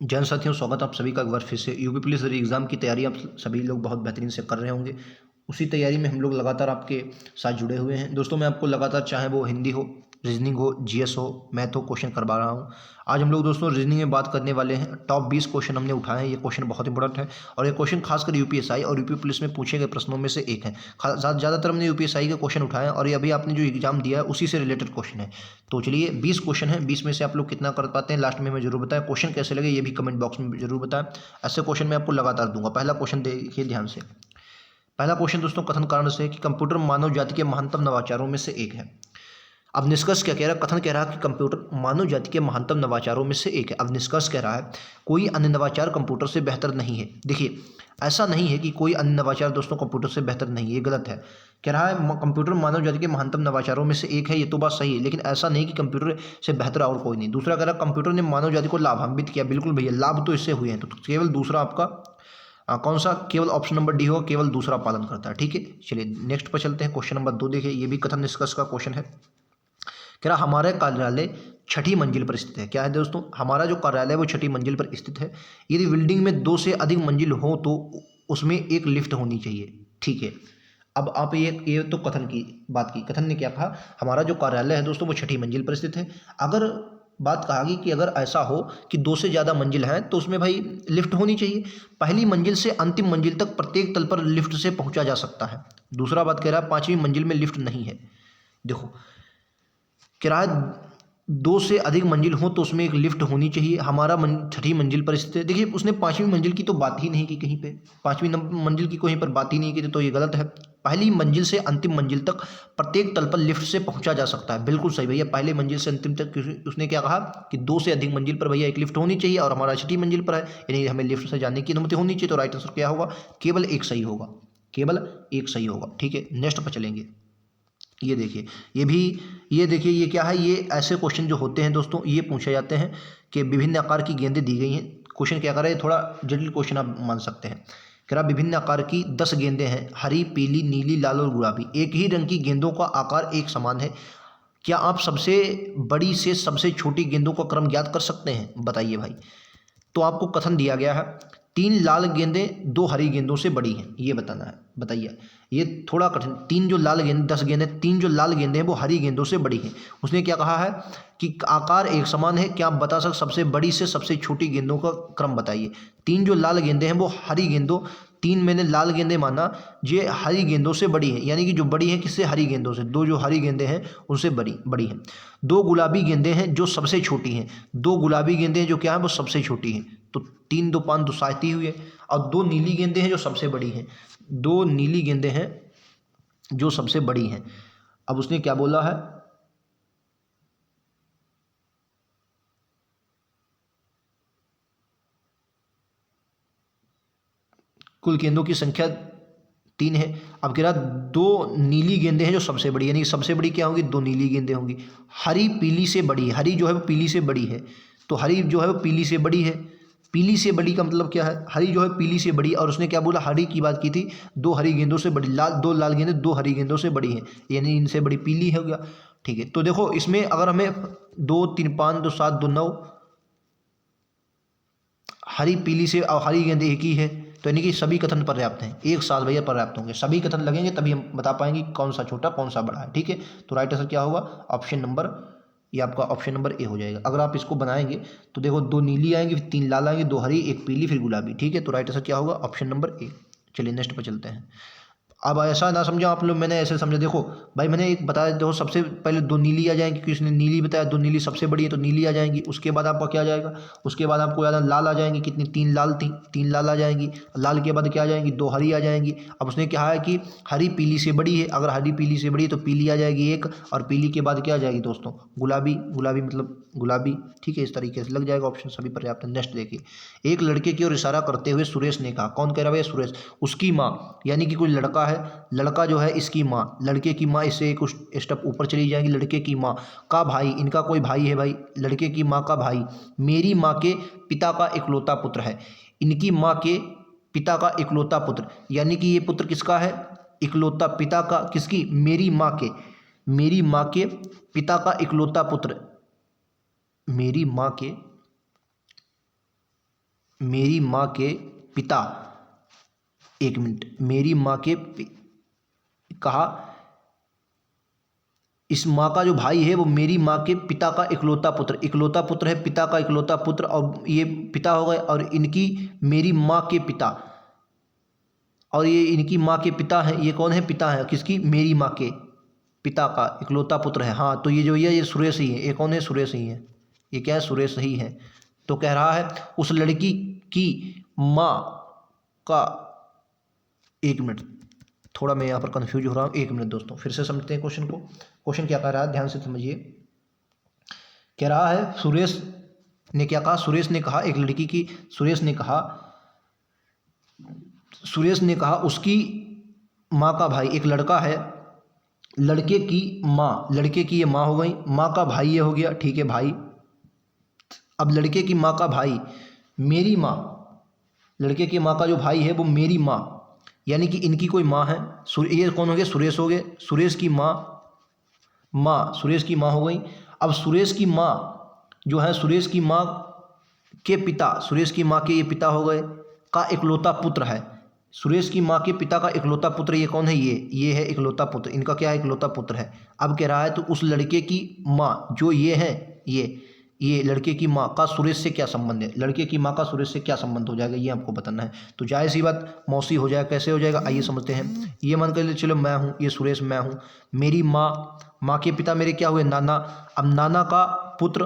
जैन साथियों, स्वागत आप सभी का एक बार फिर से। यूपी पुलिस एग्ज़ाम की तैयारी आप सभी लोग बहुत बेहतरीन से कर रहे होंगे। उसी तैयारी में हम लोग लगातार आपके साथ जुड़े हुए हैं। दोस्तों, मैं आपको लगातार, चाहे वो हिंदी हो, रीजनिंग हो, जीएस हो, मैथ हो, क्वेश्चन करवा रहा हूं। आज हम लोग दोस्तों रीजनिंग में बात करने वाले हैं। टॉप 20 क्वेश्चन हमने उठाए हैं। ये क्वेश्चन बहुत इंपॉर्टेंट है और ये क्वेश्चन खासकर यूपीएसआई और यूपी पुलिस में पूछे गए प्रश्नों में से एक है। ज़्यादातर हमने यूपीएसआई के क्वेश्चन उठाए हैं और ये अभी आपने जो एग्जाम दिया है उसी से रिलेटेड क्वेश्चन है। तो चलिए, 20 क्वेश्चन है, 20 में से आप लोग कितना कर पाते हैं लास्ट में हमें जरूर बताएं। क्वेश्चन कैसे लगे ये भी कमेंट बॉक्स में जरूर बताएं। ऐसे क्वेश्चन मैं आपको लगातार दूंगा। पहला क्वेश्चन देखिए ध्यान से। पहला क्वेश्चन दोस्तों कथन कारण से है कि कंप्यूटर मानव जाति के महानतम नवाचारों में से एक है। अब निष्कर्ष क्या कह रहा है? कथन कह रहा है कि कंप्यूटर मानव जाति के महानतम नवाचारों में से एक है। अब निष्कर्ष कह रहा है कोई अन्य नवाचार कंप्यूटर से बेहतर नहीं है। देखिए, ऐसा नहीं है कि कोई अन्य नवाचार दोस्तों कंप्यूटर से बेहतर नहीं है, ये गलत है। कह रहा है कंप्यूटर मानव जाति के महानतम नवाचारों में से एक है, ये तो बात सही है, लेकिन ऐसा नहीं कि कंप्यूटर से बेहतर और कोई नहीं। दूसरा कह रहा है कंप्यूटर ने मानव जाति को लाभान्वित किया। बिल्कुल भैया, लाभ तो इससे हुए हैं। तो केवल दूसरा आपका कौन सा? केवल ऑप्शन नंबर डी होगा, केवल दूसरा पालन करता है। ठीक है, चलिए नेक्स्ट पर चलते हैं। क्वेश्चन नंबर 2 देखिए, ये भी कथन निष्कर्ष का क्वेश्चन है। कह रहा हमारा कार्यालय छठी मंजिल पर स्थित है। क्या है दोस्तों? हमारा जो कार्यालय है वो छठी मंजिल पर स्थित है। यदि बिल्डिंग में 2 से अधिक मंजिल हो तो उसमें एक लिफ्ट होनी चाहिए। ठीक है, अब आप ये तो कथन की बात की। कथन ने क्या कहा? हमारा जो कार्यालय है दोस्तों वो छठी मंजिल पर स्थित है। अगर बात कहा गई कि अगर ऐसा हो कि 2 से ज़्यादा मंजिल हैं तो उसमें भाई लिफ्ट होनी चाहिए। पहली मंजिल से अंतिम मंजिल तक प्रत्येक तल पर लिफ्ट से पहुंचा जा सकता है। दूसरा बात कह रहा है 5वीं मंजिल में लिफ्ट नहीं है। देखो, किराया 2 से अधिक मंजिल हो तो उसमें एक लिफ्ट होनी चाहिए। हमारा छठी मंजिल पर स्थित है। देखिए, उसने 5वीं मंजिल की तो बात ही नहीं की कहीं पे। 5वीं मंजिल की कहीं पर बात ही नहीं की, तो ये गलत है। पहली मंजिल से अंतिम मंजिल तक प्रत्येक तल पर लिफ्ट से पहुंचा जा सकता है। बिल्कुल सही भैया, पहले मंजिल से अंतिम तक उसने क्या कहा कि 2 से अधिक मंजिल पर भैया एक लिफ्ट होनी चाहिए और हमारा छठी मंजिल पर है, यानी हमें लिफ्ट से जाने की अनुमति होनी चाहिए। तो राइट आंसर क्या होगा? केवल एक सही होगा, केवल एक सही होगा। ठीक है, नेक्स्ट पर चलेंगे। ये देखिए, ये देखिए, ये क्या है? ये ऐसे क्वेश्चन जो होते हैं दोस्तों, ये पूछे जाते हैं कि विभिन्न आकार की गेंदें दी गई हैं। क्वेश्चन क्या कर रहा है? थोड़ा जटिल क्वेश्चन आप मान सकते हैं। कह रहा विभिन्न आकार की 10 गेंदें हैं, हरी, पीली, नीली, लाल और गुलाबी। एक ही रंग की गेंदों का आकार एक समान है। क्या आप सबसे बड़ी से सबसे छोटी गेंदों का क्रम ज्ञात कर सकते हैं? बताइए भाई। तो आपको कथन दिया गया है 3 लाल गेंदें 2 हरी गेंदों से बड़ी हैं, ये बताना है। बताइए, ये थोड़ा कठिन। 3 जो लाल गेंद 10 गेंदें, 3 जो लाल गेंदें हैं वो हरी गेंदों से बड़ी हैं। उसने क्या कहा है कि आकार एक समान है। क्या आप बता सकते सबसे बड़ी से सबसे छोटी गेंदों का क्रम बताइए? 3 जो लाल गेंदें हैं वो हरी गेंदों, 3 मैंने लाल गेंदें माना, ये हरी गेंदों से बड़ी है, यानी कि जो बड़ी है किससे? हरी गेंदों से। 2 जो हरी गेंदें हैं उनसे बड़ी बड़ी हैं। 2 गुलाबी गेंदें हैं जो सबसे छोटी हैं। 2 गुलाबी गेंदें जो क्या है वो सबसे छोटी हैं। तो 3 2 5 2 7 ही हुए। और 2 नीली गेंदें हैं जो सबसे बड़ी हैं। 2 नीली गेंदें हैं जो सबसे बड़ी हैं। अब उसने क्या बोला है? कुल गेंदों की संख्या 3 है। अब कह रहा 2 नीली गेंदें हैं जो सबसे बड़ी, यानी सबसे बड़ी क्या होगी? 2 नीली गेंदें होंगी। हरी पीली से बड़ी है। हरी जो है वो पीली से बड़ी है, तो हरी जो है वो पीली से बड़ी है। पीली से बड़ी का मतलब क्या है? हरी जो है पीली से बड़ी। और उसने क्या बोला? हरी की बात की थी, 2 हरी गेंदों से बड़ी। 2 लाल गेंदें 2 हरी गेंदों से बड़ी हैं, यानी इनसे बड़ी पीली हो गया। ठीक है, तो देखो इसमें अगर हमें 2 3 5 2 7 2 9 हरी पीली से और हरी गेंद एक ही है, तो यानी कि सभी कथन पर्याप्त हैं। एक साथ भैया पर्याप्त होंगे, सभी कथन लगेंगे तभी हम बता पाएंगे कौन सा छोटा कौन सा बड़ा है। ठीक है, तो राइट आंसर क्या होगा? ऑप्शन नंबर, ये आपका ऑप्शन नंबर ए हो जाएगा। अगर आप इसको बनाएंगे तो देखो 2 नीली आएंगी, फिर 3 लाल आएंगे, 2 हरी, 1 पीली, फिर गुलाबी। ठीक है, तो राइट आंसर क्या होगा? ऑप्शन नंबर ए। चलिए नेक्स्ट पर चलते हैं। अब ऐसा ना समझो आप लोग, मैंने ऐसे समझा। देखो भाई, मैंने एक बताया, देखो सबसे पहले 2 नीली आ जाएंगी क्योंकि उसने नीली बताया, 2 नीली सबसे बड़ी है तो नीली आ जाएंगी। उसके बाद आपका क्या आ जाएगा? उसके बाद आपको याद लाल आ जाएंगी। कितनी? 3 लाल थी, 3 लाल आ जाएंगी। लाल के बाद क्या आ जाएंगी? 2 हरी आ जाएंगी। अब उसने कहा है कि हरी पीली से बड़ी है। अगर हरी पीली से बड़ी है तो पीली आ जाएगी 1, और पीली के बाद क्या आ जाएगी दोस्तों? गुलाबी। गुलाबी मतलब गुलाबी। ठीक है, इस तरीके से लग जाएगा ऑप्शन, सभी पर्याप्त है। नेक्स्ट देखिए, एक लड़के की ओर इशारा करते हुए सुरेश ने कहा। कौन कह रहा है? सुरेश। उसकी माँ, यानी कि कोई लड़का है, लड़का जो है इसकी माँ, लड़के की माँ, इससे एक स्टेप ऊपर चली जाएंगी। लड़के की माँ का भाई, इनका कोई भाई है भाई, लड़के की माँ का भाई मेरी माँ के पिता का इकलौता पुत्र है। इनकी माँ के पिता का इकलौता पुत्र, यानी कि ये पुत्र किसका है? इकलौता। पिता का किसकी? मेरी माँ के। मेरी माँ के पिता का इकलौता पुत्र, मेरी माँ के मेरी माँ के पिता, एक मिनट, मेरी माँ के कहा इस माँ का जो भाई है वो मेरी माँ के पिता का इकलौता पुत्र है, पिता का इकलौता पुत्र, और ये पिता हो गए, और इनकी मेरी माँ के पिता, और ये इनकी माँ के पिता हैं। ये कौन है? पिता है किसकी? मेरी माँ के पिता का इकलौता पुत्र है। हाँ, तो ये जो ये सुरेश ही है। ये कौन है? सुरेश ही है। ये क्या है? सुरेश ही है। तो कह रहा है उस लड़की की माँ का, एक मिनट, थोड़ा मैं यहाँ पर कंफ्यूज हो रहा हूँ, एक मिनट दोस्तों, फिर से समझते हैं क्वेश्चन को। क्वेश्चन क्या कह रहा है, ध्यान से समझिए। कह रहा है सुरेश ने क्या कहा? सुरेश ने कहा एक लड़की की, सुरेश ने कहा उसकी माँ का भाई, एक लड़का है, लड़के की माँ, लड़के की ये माँ हो गई, माँ का भाई ये हो गया, ठीक है भाई। अब लड़के की माँ का भाई मेरी माँ, लड़के की माँ का जो भाई है वो मेरी माँ, यानी कि इनकी कोई माँ है। ये कौन हो गया? सुरेश हो गए। सुरेश की सुरेश की माँ हो गई। अब सुरेश की माँ जो है, सुरेश की माँ के पिता, सुरेश की माँ के ये पिता हो गए, का इकलौता पुत्र है। सुरेश की माँ के पिता का इकलौता पुत्र ये कौन है? ये है इकलौता पुत्र, इनका क्या है? इकलौता पुत्र है। अब कह रहा है तो उस लड़के की माँ जो ये है, ये लड़के की माँ का सुरेश से क्या संबंध है? लड़के की माँ का सुरेश से क्या संबंध हो जाएगा, ये आपको बताना है। तो जाहिर सी बात मौसी हो जाएगा। कैसे हो जाएगा आइए समझते हैं। ये मान कर चलो मैं हूँ, ये सुरेश मैं हूँ, मेरी माँ के पिता मेरे क्या हुए? नाना। अब नाना का पुत्र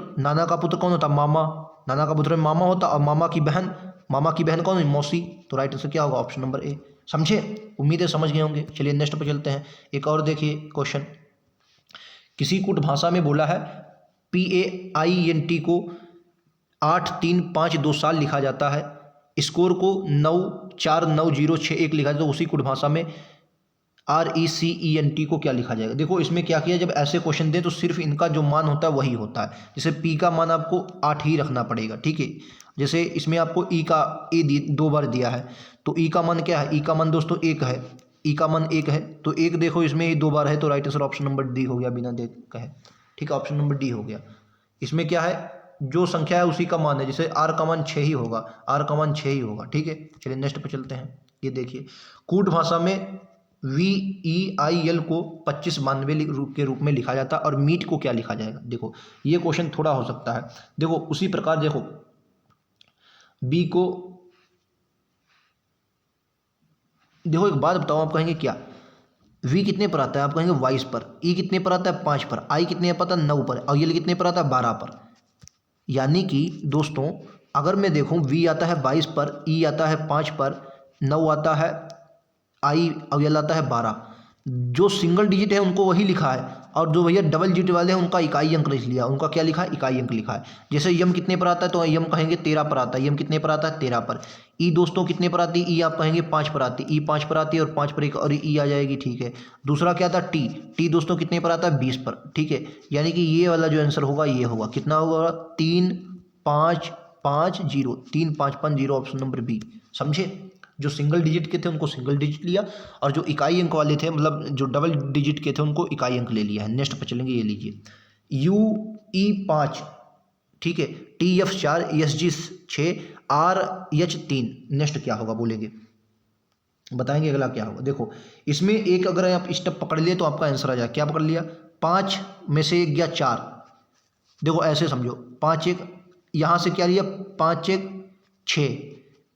कौन होता? मामा। नाना का पुत्र मामा होता, और मामा की बहन कौन है? मौसी। तो राइट आंसर क्या होगा? ऑप्शन नंबर ए। समझे? उम्मीद है समझ गए होंगे। चलिए नेक्स्ट पे चलते हैं। एक और देखिए क्वेश्चन। किसी कूट भाषा में बोला है PAINT को 8-3-5-2 साल लिखा जाता है, स्कोर को 9-4-9-0-6-1 लिखा जाता है, तो उसी कूट भाषा में RECENT को क्या लिखा जाएगा? देखो इसमें क्या किया, जब ऐसे क्वेश्चन दें तो सिर्फ इनका जो मान होता है वही होता है। जैसे P का मान आपको 8 ही रखना पड़ेगा, ठीक है। जैसे इसमें आपको E का 2 बार दिया है, तो E का मान क्या है? E का मान दोस्तों 1 है। E का मान 1 है, तो 1 देखो इसमें 2 बार है, तो right answer option number D हो गया, बिना देख कहे, ठीक है, ऑप्शन नंबर डी हो गया। इसमें क्या है? जो संख्या है उसी का मान है। जैसे R का मान 6 ही होगा, R का मान 6 ही होगा, ठीक है। चलिए नेक्स्ट पे चलते हैं। ये देखिए कूट भाषा में VEIL को 2592 के रूप में लिखा जाता है, और मीट को क्या लिखा जाएगा? देखो ये क्वेश्चन थोड़ा हो सकता है। देखो उसी प्रकार देखो बी को, देखो एक बात बताओ, आप कहेंगे क्या? V कितने पर आता है? आप कहेंगे 22 पर। E कितने पर आता है? 5 पर। I कितने पर आता है? 9 पर। और ये कितने पर आता है? 12 पर। यानी कि दोस्तों अगर मैं देखूं V आता है 22 पर, E आता है 5 पर, 9 आता है I, और ये आता है 12। जो सिंगल डिजिट है उनको वही लिखा है, और जो भैया डबल डिजिट वाले हैं उनका इकाई अंक नहीं लिया। उनका क्या लिखा है? इकाई अंक लिखा है। जैसे यम कितने पर आता है? तो यम कहेंगे 13 पर आता है। यम कितने पर आता है? 13 पर। ई दोस्तों कितने पर आती है? ई आप कहेंगे 5 पर आती है। ई 5 पर आती है, और 5 पर एक और ई आ जाएगी, ठीक है। दूसरा क्या था? टी। टी दोस्तों कितने पर आता है? 20 पर, ठीक है। यानी कि ये वाला जो आंसर होगा ये होगा, कितना होगा? 3-5-5-0, 3-5-5-0, ऑप्शन नंबर बी। समझे? जो सिंगल डिजिट के थे उनको सिंगल डिजिट लिया, और जो इकाई अंक वाले थे, मतलब जो डबल डिजिट के थे, उनको इकाई अंक ले लिया है। नेक्स्ट पे चलेंगे। ये लीजिए UE5, ठीक है, TF4, SG6, RH3। नेक्स्ट क्या होगा बोलेंगे, बताएंगे अगला क्या होगा। देखो इसमें एक अगर आप स्टेप पकड़ लिए तो आपका आंसर आ जाए। क्या पकड़ लिया? 5 में से 1 गया 4। देखो ऐसे समझो, 5-1 यहाँ से क्या लिया? 5-1 6,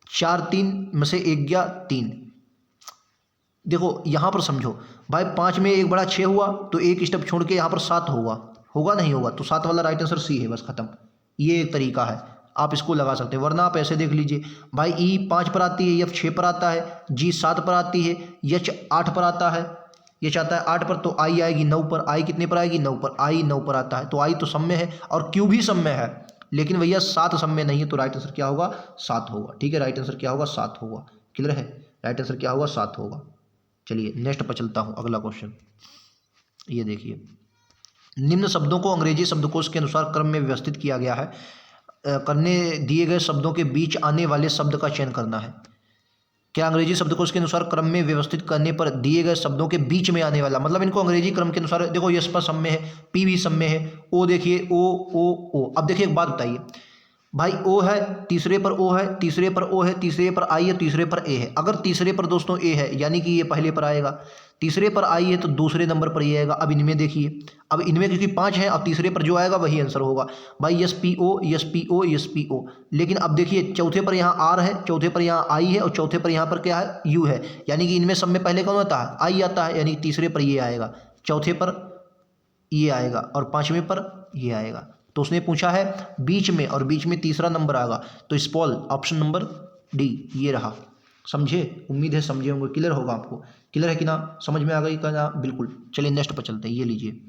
4-3 में से 1 गया 3। देखो यहाँ पर समझो भाई, 5 में 1 बड़ा 6 हुआ, तो एक स्टेप छोड़ के यहाँ पर 7 होगा नहीं होगा? तो 7 वाला राइट आंसर सी है, बस खत्म। ये एक तरीका है, आप इसको लगा सकते हैं। वरना आप ऐसे देख लीजिए भाई, E 5 पर आती है, F 6 पर आता है, G 7 पर आती है, H 8 पर आता है, ये चाहता है 8 पर, तो I आएगी 9 पर। I कितने पर आएगी? 9 पर। I 9 पर आता है, तो I तो सम में है, और Q भी सम में है, लेकिन भैया 7 सम में नहीं है, तो राइट आंसर क्या होगा? 7 होगा, ठीक है। राइट आंसर क्या होगा? 7 होगा। क्लियर है? राइट आंसर क्या होगा? 7 होगा। चलिए नेक्स्ट पर चलता हूँ, अगला क्वेश्चन। ये देखिए, निम्न शब्दों को अंग्रेजी शब्दकोश के अनुसार क्रम में व्यवस्थित किया गया है। करने दिए गए शब्दों के बीच आने वाले शब्द का चयन करना है। क्या अंग्रेजी शब्दकोश के अनुसार क्रम में व्यवस्थित करने पर दिए गए शब्दों के बीच में आने वाला, मतलब इनको अंग्रेजी क्रम के अनुसार, देखो यस पर सम में है, पी भी सम में है, ओ देखिए, ओ ओ ओ। अब देखिए एक बात बताइए, भाई ओ है, तीसरे पर ओ है, तीसरे पर ओ है, तीसरे पर आई है, तीसरे पर ए है। अगर तीसरे पर दोस्तों ए है यानी कि ये पहले पर आएगा, तीसरे पर आई है तो दूसरे नंबर पर ये आएगा। अब इनमें देखिए, अब इनमें क्योंकि 5 है और तीसरे पर जो आएगा वही आंसर होगा भाई। S P O, S P O, S P O. लेकिन अब देखिए चौथे पर यहाँ आर है, चौथे पर यहाँ आई है और चौथे पर यहाँ पर क्या है, यू है। यानी कि इनमें सब में पहले कौन आता है, आई आता है, यानी कि तीसरे पर ये आएगा, चौथे पर ये आएगा और पाँचवें पर ये आएगा। तो उसने पूछा है बीच में, और बीच में तीसरा नंबर आएगा, तो स्मॉल ऑप्शन नंबर डी ये रहा। समझे, उम्मीद है समझे होंगे, क्लियर होगा आपको। क्लियर है कि ना, समझ में आ गई का ना, बिल्कुल। चलिए नेक्स्ट पर चलते हैं, ये लीजिए,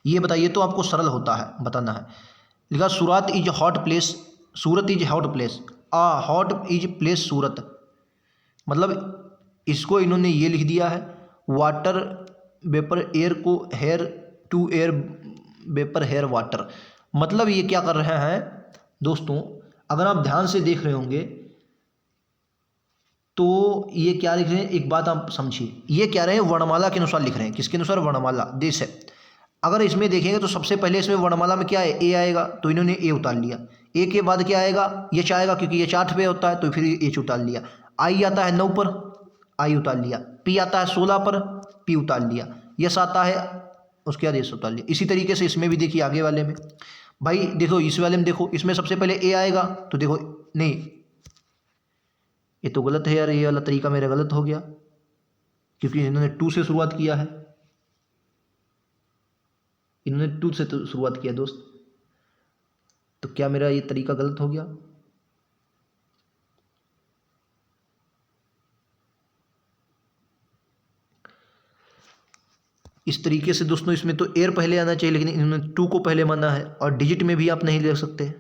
ये बताइए तो आपको सरल होता है बताना है। लिखा Surat is hot place, Surat is hot place, a hot is place Surat. मतलब इसको इन्होंने ये लिख दिया है, वाटर वेपर एयर को here to air vapour here water. मतलब ये क्या कर रहे हैं दोस्तों, अगर आप ध्यान से देख रहे होंगे तो ये क्या लिख रहे हैं, एक बात आप समझिए, ये क्या रहे हैं, वर्णमाला के अनुसार लिख रहे हैं। किसके अनुसार, वर्णमाला देश है। अगर इसमें देखेंगे तो सबसे पहले इसमें वर्णमाला में क्या है, ए आएगा, तो इन्होंने ए उतार लिया। ए के बाद क्या आएगा, एच आएगा, क्योंकि एच 8 पे होता है, तो फिर एच उतार लिया। आई आता है 9 पर, आई उतार लिया। पी आता है 16 पर, पी उतार लिया। यस आता है, उसके बाद यस उतार लिया। इसी तरीके से इसमें भी देखिए, आगे वाले में भाई देखो, इस वाले में देखो, इसमें सबसे पहले ए आएगा, तो देखो नहीं, ये तो गलत है यार, ये वाला तरीका मेरा गलत हो गया, क्योंकि इन्होंने 2 से शुरुआत किया है, इन्होंने 2 से तो शुरुआत किया दोस्त, तो क्या मेरा ये तरीका गलत हो गया। इस तरीके से दोस्तों इसमें तो एयर पहले आना चाहिए, लेकिन इन्होंने 2 को पहले माना है, और डिजिट में भी आप नहीं ले सकते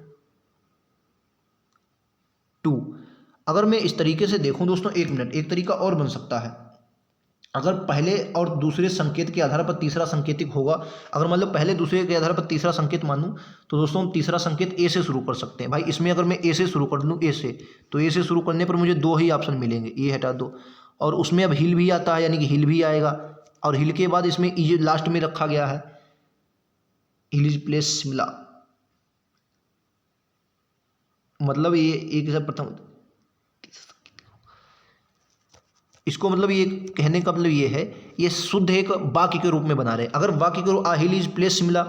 2। अगर मैं इस तरीके से देखूं दोस्तों, एक मिनट, एक तरीका और बन सकता है। अगर पहले और दूसरे संकेत के आधार पर तीसरा संकेतिक होगा, अगर मतलब पहले दूसरे के आधार पर तीसरा संकेत मानूं, तो दोस्तों हम तीसरा संकेत ए से शुरू कर सकते हैं। भाई इसमें अगर मैं ए से शुरू कर लूँ, ए से, तो ए से शुरू करने पर मुझे 2 ही ऑप्शन मिलेंगे, ये हटा दो। और उसमें अब हिल भी आता है, यानी कि हिल भी आएगा, और हिल के बाद इसमें इज लास्ट में रखा गया है, हिल इज प्लेस शिमला। मतलब ये एक से प्रथम, इसको मतलब ये कहने का मतलब ये है, ये शुद्ध एक वाक्य के रूप में बना रहे हैं। अगर वाक्य के रूप आ हिल इज प्लेस शिमला,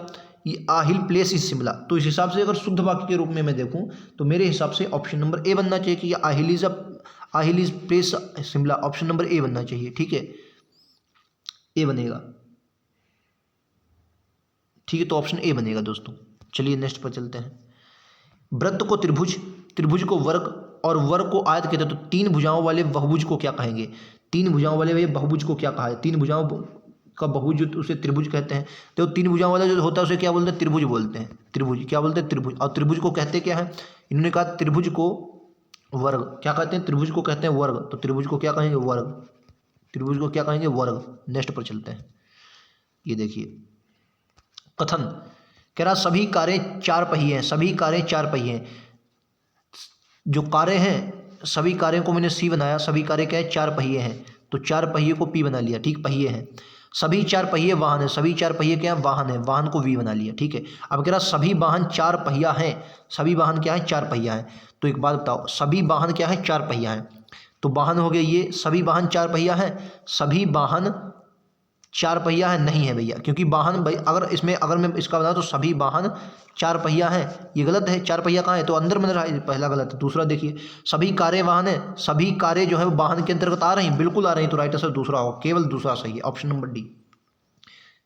ये आ हिल प्लेस इज शिमला, तो इस हिसाब से अगर शुद्ध वाक्य के रूप में मैं देखूं तो मेरे हिसाब से ऑप्शन नंबर ए बनना चाहिए कि a hill is place Shimla, option number A बनना चाहिए। ठीक है, ए बनेगा, ठीक है, तो ऑप्शन ए बनेगा दोस्तों। चलिए नेक्स्ट पर चलते हैं। वृत्त को त्रिभुज, त्रिभुज को वर्ग और वर्ग को आयत कहते हैं, तो 3 भुजाओं वाले बहुभुज को क्या कहेंगे, 3 भुजाओं वाले भैया बहुभुज को क्या कहा है, 3 भुजाओं का बहुभुज जो उसे त्रिभुज कहते हैं। तो 3 भुजाओं वाला जो होता है उसे क्या बोलते हैं, त्रिभुज बोलते हैं। त्रिभुज क्या बोलते हैं, त्रिभुज। और त्रिभुज को कहते क्या है, इन्होंने कहा त्रिभुज को वर्ग क्या कहते हैं, त्रिभुज को कहते हैं वर्ग, तो त्रिभुज को क्या कहेंगे, वर्ग। त्रिभुज को क्या कहेंगे, वर्ग। नेक्स्ट पर चलते हैं, ये देखिए कथन कह रहा सभी कारें 4 पहिए हैं, सभी कारें 4 पहिए हैं। जो कारें हैं, सभी कारें को मैंने सी बनाया, सभी कारें क्या है, 4 पहिए हैं, तो 4 पहिए को पी बना लिया। ठीक, पहिए हैं। सभी 4 पहिए वाहन है, सभी 4 पहिए क्या है, वाहन है, वाहन को वी बना लिया। ठीक है, अब कह रहा सभी वाहन 4 पहिया हैं, सभी वाहन क्या है, 4 पहिया हैं। तो एक बात बताओ, सभी वाहन क्या है, 4 पहिया हैं, तो वाहन हो गया ये, सभी वाहन 4 पहिया हैं, सभी वाहन 4 पहिया है नहीं है भैया, क्योंकि वाहन भाई अगर इसमें अगर मैं इसका बताऊँ तो सभी वाहन 4 पहिया हैं, ये गलत है। 4 पहिया कहाँ है, तो अंदर में रहा है, पहला गलत है। दूसरा देखिए, सभी कारें वाहन है, सभी कारें जो है वो वाहन के अंतर्गत आ रही हैं, बिल्कुल आ रही हैं, तो राइट आंसर दूसरा होगा, केवल दूसरा सही है, ऑप्शन नंबर डी,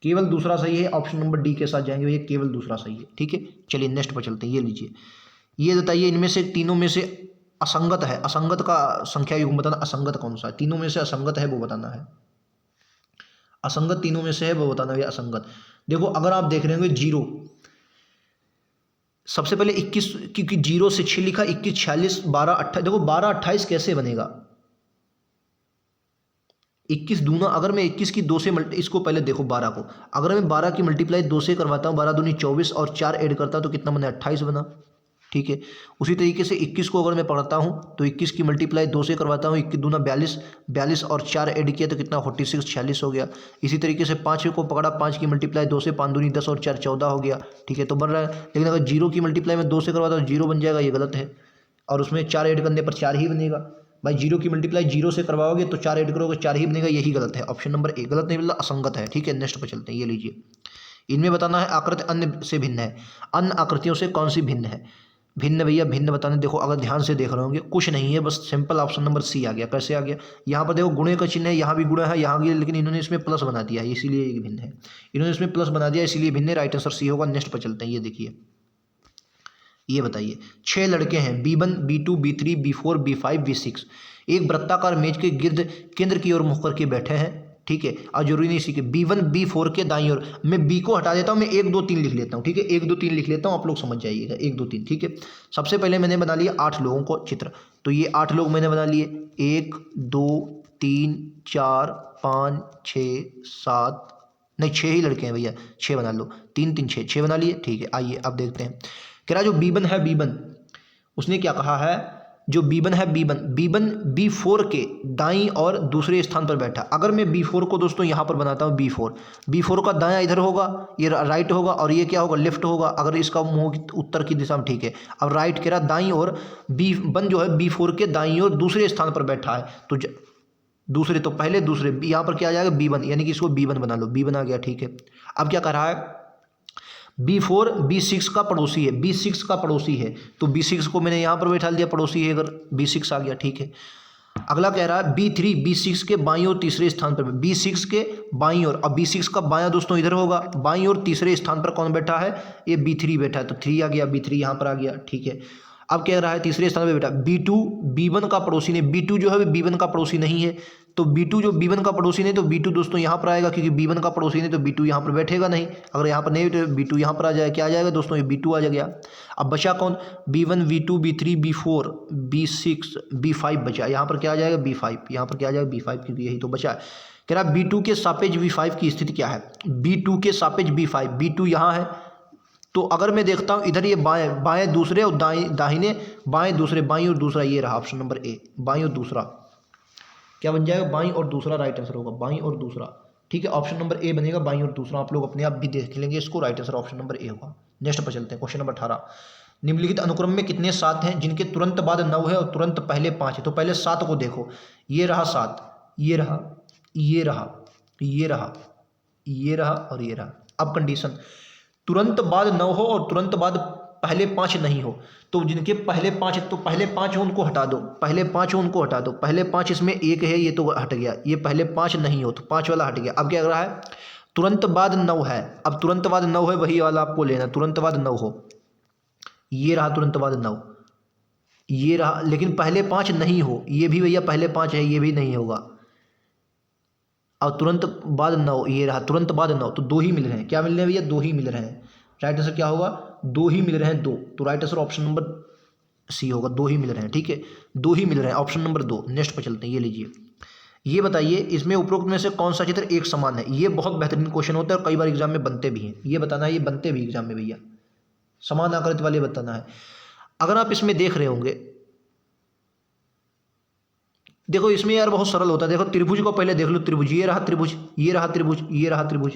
केवल दूसरा सही है। ऑप्शन नंबर डी के साथ जाएंगे भैया, केवल दूसरा सही है। ठीक है, चलिए नेक्स्ट पर चलते हैं, ये लीजिए, ये बताइए इनमें से तीनों में से असंगत है, असंगत का संख्या युग्म बताना, असंगत कौन सा है, तीनों में से असंगत है वो बताना है, असंगत तीनों में से है वो बताना है असंगत। देखो अगर आप देख रहे होंगे 0, सबसे पहले 21, क्योंकि 0 से 6 लिखा, 21, 46, 12, 28, देखो 12, 28 कैसे बनेगा, 21 दूना, अगर मैं 21 की 2 से इसको पहले देखो 12 को, अगर मैं 12 की मल्टीप्लाई 2 से करवाता हूँ, 12 दूनी 24 और 4 ऐड करता हूँ तो कितना बना, 28 बना। ठीक है। उसी तरीके से 21 को अगर मैं पढ़ता हूँ तो 21 की मल्टीप्लाई 2 से करवाता हूँ, 21 दूना 42, 42 और 4 ऐड किया तो कितना 46, 46 हो गया। इसी तरीके से 5 को पकड़ा, 5 की मल्टीप्लाई 2 से, 5 दूनी 10 और 4 14 हो गया, ठीक है, तो बन रहा है। लेकिन अगर 0 की मल्टीप्लाई में 2 से करवाता हूँ 0 बन जाएगा, ये गलत है, और उसमें 4 ऐड करने पर 4 ही बनेगा। भाई 0 की मल्टीप्लाई 0 से करवाओगे तो 4 ऐड करोगे 4 ही बनेगा, यही गलत है। ऑप्शन नंबर ए गलत नहीं, मतलब असंगत है, ठीक है। नेक्स्ट पर चलते हैं, ये लीजिए। इनमें बताना है आकृति अन्य से भिन्न है, अन्य आकृतियों से कौन सी भिन्न है। भिन्न भैया भिन्न बताने, देखो अगर ध्यान से देख रहे होंगे कुछ नहीं है, बस सिंपल ऑप्शन नंबर सी आ गया। कैसे आ गया, यहाँ पर देखो गुणे का चिन्ह है, यहाँ भी गुणा है, यहाँ भी, लेकिन इन्होंने इसमें प्लस बना दिया है, इसीलिए ये भिन्न है। इन्होंने इसमें प्लस बना दिया इसीलिए भिन्न है, राइट आंसर सी होगा। नेक्स्ट पर चलते हैं, ये देखिए, ये बताइए 6 लड़के हैं B1 B2 B3 B4 B5 B6, एक वृत्ताकार मेज के गिर्द केंद्र की ओर मुख करके बैठे हैं, ठीक है। और जरूरी नहीं सीखे, B1 B4 के दाईं ओर, मैं B को हटा देता हूँ, मैं 1 2 3 लिख लेता हूँ, ठीक है, 1 2 3 लिख लेता हूँ, आप लोग समझ जाइएगा, 1 2 3, ठीक है। सबसे पहले मैंने बना लिया 8 लोगों को चित्र, तो ये 8 लोग मैंने बना लिए, 1 2 3 4 5 6 7, नहीं 6 ही लड़के हैं भैया, 6 बना लो, 3 3 6, 6 बना लिए, ठीक है। आइए अब देखते हैं, कह रहा जो B1 है B1, उसने क्या कहा है, जो B1 है B1 B4 के दाईं और दूसरे स्थान पर बैठा। अगर मैं B4 को दोस्तों यहाँ पर बनाता हूँ, B4 का दायां इधर होगा, ये राइट होगा, और ये क्या होगा, लेफ्ट होगा, अगर इसका मुंह उत्तर की दिशा में, ठीक है। अब राइट कह रहा दाईं और B1 जो है B4 के दाईं और दूसरे स्थान पर बैठा है, तो दूसरे तो पहले, दूसरे यहाँ पर क्या आ जाएगा B1, यानी कि इसको B1 बना लो, B1 आ गया, ठीक है। अब क्या कर रहा है, B4 B6 का पड़ोसी है, B6 का पड़ोसी है, तो B6 को मैंने यहाँ पर बैठा दिया, पड़ोसी है अगर, B6 आ गया, ठीक है। अगला कह रहा है B3 B6 के बाईं और तीसरे स्थान पर, B6 के बाईं ओर, अब B6 का बायां दोस्तों इधर होगा, बाईं और तीसरे स्थान पर कौन बैठा है, ये B3 बैठा है, तो 3 आ गया, B3 यहाँ पर आ गया, ठीक है। अब कह रहा है तीसरे स्थान पर बैठा B2 B1 का पड़ोसी नहीं, B2 जो है B1 का पड़ोसी नहीं है, तो B2 जो B1 का पड़ोसी नहीं, तो B2 दोस्तों यहाँ पर आएगा, क्योंकि B1 का पड़ोसी नहीं तो B2 यहाँ पर बैठेगा नहीं, अगर यहाँ पर नहीं तो B2 यहाँ पर आ जाएगा, क्या आ जाएगा दोस्तों, ये B2 आ गया। अब बचा कौन, B1 B2 B3 B4 B6 B5 बचा, यहाँ पर क्या आ जाएगा, B5, यहाँ पर क्या आ जाएगा, B5, क्योंकि यही तो बचा है। कह रहा B2 के सापेक्ष B5 की स्थिति क्या है, B2 के सापेक्ष B5, B2 यहाँ है, तो अगर मैं देखता हूँ इधर ये बाएं बाएं दूसरे और दाहिने बाएं दूसरे, बाईं और दूसरा, ये रहा ऑप्शन नंबर ए, बाईं और दूसरा, क्या बन जाएगा, बाईं और दूसरा राइट आंसर होगा, बाईं और दूसरा, ठीक है। ऑप्शन नंबर ए बनेगा, बाईं और दूसरा, आप लोग अपने आप भी देख लेंगे इसको, राइट आंसर ऑप्शन नंबर ए होगा। नेक्स्ट पर चलते हैं, क्वेश्चन नंबर 18, निम्नलिखित अनुक्रम में कितने 7 हैं जिनके तुरंत बाद 9 है और तुरंत पहले 5 है। तो पहले 7 को देखो, ये रहा 7, ये रहा, ये रहा, ये रहा, ये रहा और ये रहा। अब कंडीशन, तुरंत बाद 9 हो और तुरंत बाद पहले 5 नहीं हो, तो जिनके पहले 5, तो पहले 5 हो उनको हटा दो, पहले 5 हो उनको हटा दो, पहले 5 इसमें एक है, ये तो हट गया, ये पहले 5 नहीं हो तो 5 वाला हट गया। अब क्या कर रहा है, तुरंत बाद 9 है, अब तुरंत बाद 9 है वही वाला आपको लेना, तुरंत बाद 9 हो, ये रहा तुरंत बाद 9, ये रहा, लेकिन पहले 5 नहीं हो, ये भी भैया पहले 5 है, ये भी नहीं होगा, और तुरंत बाद 9, ये रहा तुरंत बाद 9, तो 2 ही मिल रहे हैं, क्या मिल रहे हैं भैया, 2 ही मिल रहे हैं, राइट आंसर क्या होगा, 2 ही मिल रहे हैं, 2, तो right answer option number C होगा, 2 ही मिल रहे हैं, ठीक है, 2 ही मिल रहे हैं, ऑप्शन नंबर 2। नेक्स्ट पर चलते हैं, ये लीजिए, ये बताइए इसमें उपरोक्त में से कौन सा चित्र एक समान है। ये बहुत बेहतरीन क्वेश्चन होता है और कई बार एग्जाम में बनते भी हैं, ये बताना है, ये बनते भी एग्जाम में भैया, समान आकृति वाले बताना है। अगर आप इसमें देख रहे होंगे, देखो इसमें यार बहुत सरल होता है, देखो त्रिभुज को पहले देख लो, त्रिभुज, ये रहा त्रिभुज, ये रहा त्रिभुज, ये रहा त्रिभुज,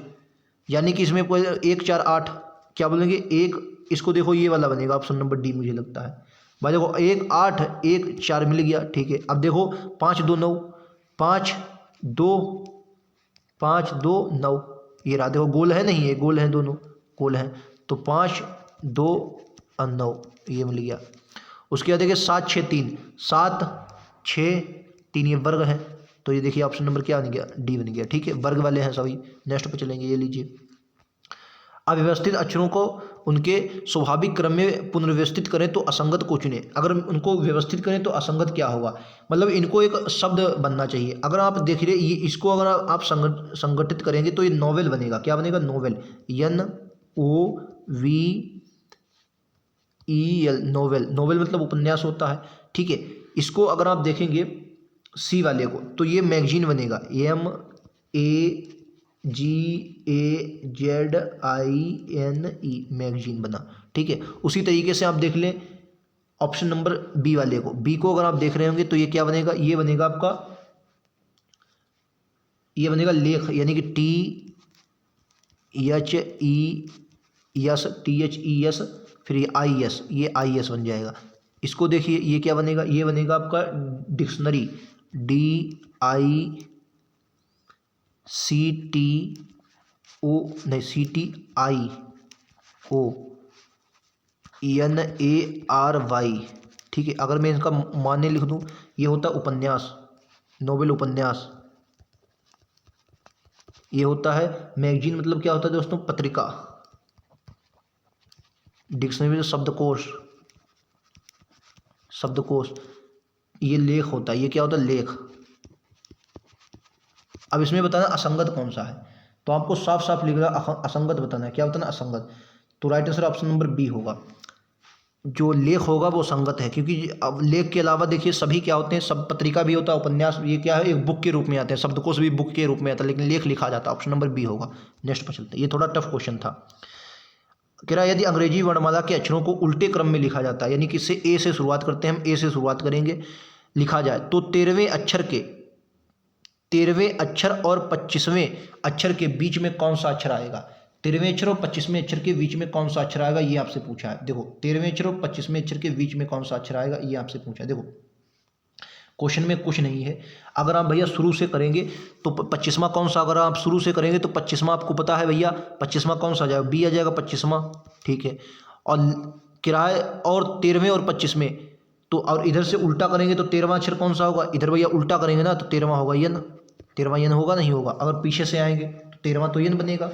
यानी कि इसमें कोई 1 4 8, क्या बोलेंगे, एक, इसको देखो ये वाला बनेगा, ऑप्शन नंबर डी मुझे लगता है भाई। देखो 1 8 1 4 मिल गया, ठीक है। अब देखो 5 2 9, 5 2 5 2 9, ये रहा, देखो गोल है नहीं, ये गोल है, दोनों गोल हैं, तो 5 2 और 9 ये मिल गया। उसके बाद देखिए 7 6 3, 7 6 3, ये वर्ग है, तो ये देखिए ऑप्शन नंबर क्या बन गया, डी बन गया, ठीक है, वर्ग वाले हैं सभी। नेक्स्ट पे चलेंगे, ये लीजिए, अव्यवस्थित अक्षरों को उनके स्वाभाविक क्रम में पुनर्व्यवस्थित करें तो असंगत को चुनें। अगर उनको व्यवस्थित करें तो असंगत क्या होगा, मतलब इनको एक शब्द बनना चाहिए। अगर आप देख रहे ये, इसको अगर आप संगठित करेंगे तो ये नोवेल बनेगा, क्या बनेगा, नोवेल, NOVEL, नोवेल, नोवेल मतलब उपन्यास होता है, ठीक है। इसको अगर आप देखेंगे सी वाले को, तो ये मैगजीन बनेगा, MAGAZINE, मैगजीन बना, ठीक है। उसी तरीके से आप देख लें ऑप्शन नंबर बी वाले को। बी को अगर आप देख रहे होंगे तो ये क्या बनेगा, ये बनेगा आपका, ये बनेगा लेख, यानी कि THEES, फिर ये IES, ये IES बन जाएगा। इसको देखिए, ये क्या बनेगा, ये बनेगा आपका डिक्शनरी, CTIONARY, ठीक है। अगर मैं इसका माने लिख दूं, ये होता उपन्यास, नोवेल उपन्यास। ये होता है मैगजीन, मतलब क्या होता है दोस्तों, पत्रिका। डिक्शनरी में शब्दकोश, शब्दकोश। ये लेख होता है, ये क्या होता है, लेख। अब इसमें बताना असंगत कौन सा है, तो आपको साफ साफ लिख रहा असंगत बताना है। क्या बताना, असंगत। तो right answer option number B होगा। जो लेख होगा वो संगत है, क्योंकि अब लेख के अलावा देखिए सभी क्या होते हैं, सब पत्रिका भी होता है, उपन्यास, ये क्या है, एक बुक के रूप में आते हैं, शब्दकोश भी बुक के रूप में आता है, लेकिन लेख लिखा जाता है। ऑप्शन नंबर बी होगा। नेक्स्ट पर चलते हैं, ये थोड़ा टफ क्वेश्चन था। कह रहा है यदि अंग्रेजी वर्णमाला के अक्षरों को उल्टे क्रम में लिखा जाता है, यानी कि इससे ए से शुरुआत करते हैं, हम ए से शुरुआत करेंगे, लिखा जाए तो 13वें अक्षर और 25वें अक्षर के बीच में कौन सा अक्षर आएगा। 13वें अक्षर और 25वें अक्षर के बीच में कौन सा अक्षर आएगा, ये आपसे पूछा है। देखो 13वें अक्षर और 25वें अक्षर के बीच में कौन सा अक्षर आएगा, ये आपसे पूछा है। देखो क्वेश्चन में कुछ नहीं है। अगर आप भैया शुरू से करेंगे तो 25वां कौन सा, अगर आप शुरू से करेंगे तो 25वां आपको पता है भैया, 25वां कौन सा आ जाएगा, बी आ जाएगा 25वां, ठीक है। और किराए और 13वें और 25वें, तो और इधर से उल्टा करेंगे तो 13वां अक्षर कौन सा होगा, इधर भैया उल्टा करेंगे ना तो 13वां होगा यन। 13वां यन होगा, नहीं होगा। अगर पीछे से आएंगे तो 13वां तो यन बनेगा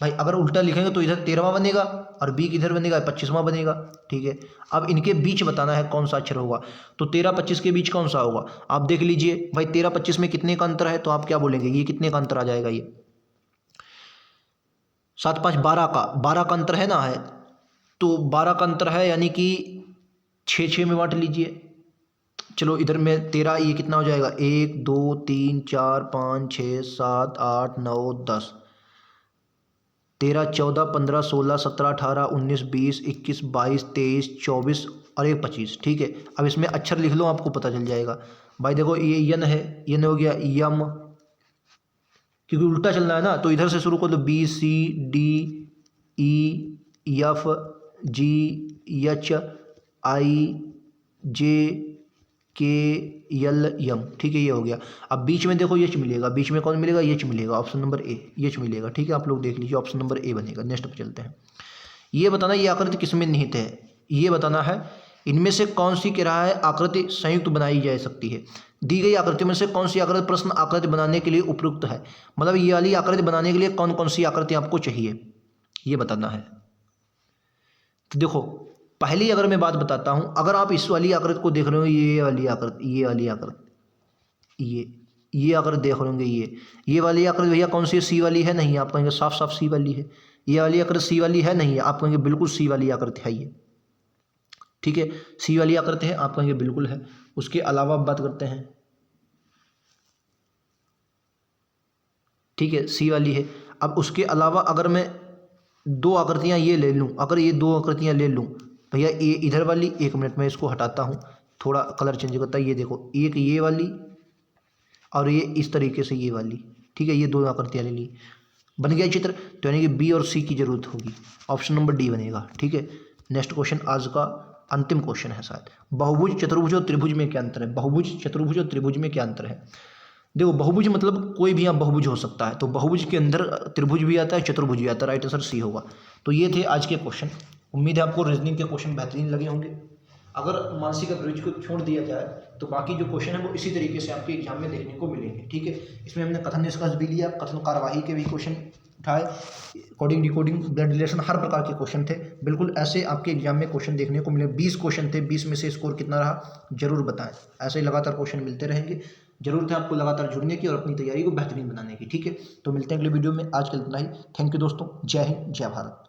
भाई। अगर उल्टा लिखेंगे तो इधर 13वां बनेगा और बी किधर बनेगा, 25वां बनेगा, ठीक है। अब इनके बीच बताना है कौन सा अक्षर होगा, तो 13-25 के बीच कौन सा होगा। आप देख लीजिए भाई, 13-25 में कितने का अंतर है, तो आप क्या बोलेंगे, ये कितने का अंतर आ जाएगा, ये 7-5 12 का अंतर है ना, है तो 12 का अंतर है, यानी कि 6-6 में बांट लीजिए। चलो इधर में 13, ये कितना हो जाएगा, 1 2 3 4 5 6 7 8 9 10, 13 14 15 16 17 18 19 20 21 22 23 24 और 1 25, ठीक है। अब इसमें अक्षर लिख लो, आपको पता चल जाएगा भाई। देखो ये यन है, यन हो गया यम, क्योंकि उल्टा चलना है ना, तो इधर से शुरू कर दो, BCDEFGHIJKL यम, ठीक है, ये हो गया। अब बीच में देखो यच मिलेगा, बीच में कौन मिलेगा, यच मिलेगा, ऑप्शन नंबर ए, यच मिलेगा, ठीक है। आप लोग देख लीजिए, ऑप्शन नंबर ए बनेगा। नेक्स्ट पर चलते हैं। ये बताना ये आकृति किसमें निहित है, ये बताना है इनमें से कौन सी कह रहा है आकृति संयुक्त बनाई जा सकती है। दी गई आकृति में से कौन सी आकृति प्रश्न आकृति बनाने के लिए उपयुक्त है, मतलब ये वाली आकृति बनाने के लिए कौन कौन सी आकृति आपको चाहिए, ये बताना है। तो देखो पहली अगर मैं बात बताता हूं, अगर आप इस वाली आकृति को देख रहे हो, ये वाली आकृति, ये वाली आकृति, ये आकृति देख रहे होंगे, ये वाली आकृति भैया कौन सी, सी वाली है, नहीं, आप कहेंगे साफ साफ सी वाली है। ये वाली आकृति सी वाली है, नहीं है, आप कहेंगे बिल्कुल सी वाली आकृति है ये, ठीक है, सी वाली आकृति है, आप कहेंगे बिल्कुल है। उसके अलावा बात करते हैं, ठीक है, सी वाली है। अब उसके अलावा अगर मैं दो आकृतियां ये ले लूं, अगर ये दो आकृतियां ले लूं भैया, ये इधर वाली, 1 मिनट में इसको हटाता हूं, थोड़ा कलर चेंज करता है। ये देखो, एक ये वाली और ये इस तरीके से ये वाली, ठीक है, ये दो आकृतियां ले ली, बन गया चित्र। तो यानी कि बी और सी की जरूरत होगी, ऑप्शन नंबर डी बनेगा, ठीक है। नेक्स्ट क्वेश्चन आज का अंतिम क्वेश्चन है शायद। बहुभुज, चतुर्भुज और त्रिभुज में क्या अंतर है। बहुभुज, चतुर्भुज और त्रिभुज में क्या अंतर है। देखो बहुभुज मतलब कोई भी यहाँ बहुभुज हो सकता है, तो बहुभुज के अंदर त्रिभुज भी आता है, चतुर्भुज भी आता है, राइट आंसर सी होगा। तो ये थे आज के क्वेश्चन। उम्मीद है आपको रीजनिंग के क्वेश्चन बेहतरीन लगे होंगे। अगर मानसिक अभिरुचि को छोड़ दिया जाए तो बाकी जो क्वेश्चन है वो इसी तरीके से आपके एग्जाम में देखने को मिलेंगे, ठीक है। इसमें हमने कथन निष्कर्ष भी लिया, कथन कार्यवाही के भी क्वेश्चन उठाए, कोडिंग डिकोडिंग, ब्लड रिलेशन, हर प्रकार के क्वेश्चन थे। बिल्कुल ऐसे आपके एग्जाम में क्वेश्चन देखने को मिले। 20 क्वेश्चन थे, 20 में से स्कोर कितना रहा जरूर बताएं। ऐसे ही लगातार क्वेश्चन मिलते रहेंगे। जरूरत है आपको लगातार जुड़ने की और अपनी तैयारी को बेहतरीन बनाने की, ठीक है। तो मिलते हैं अगले वीडियो में, आज के लिए इतना ही। थैंक यू दोस्तों, जय हिंद, जय भारत।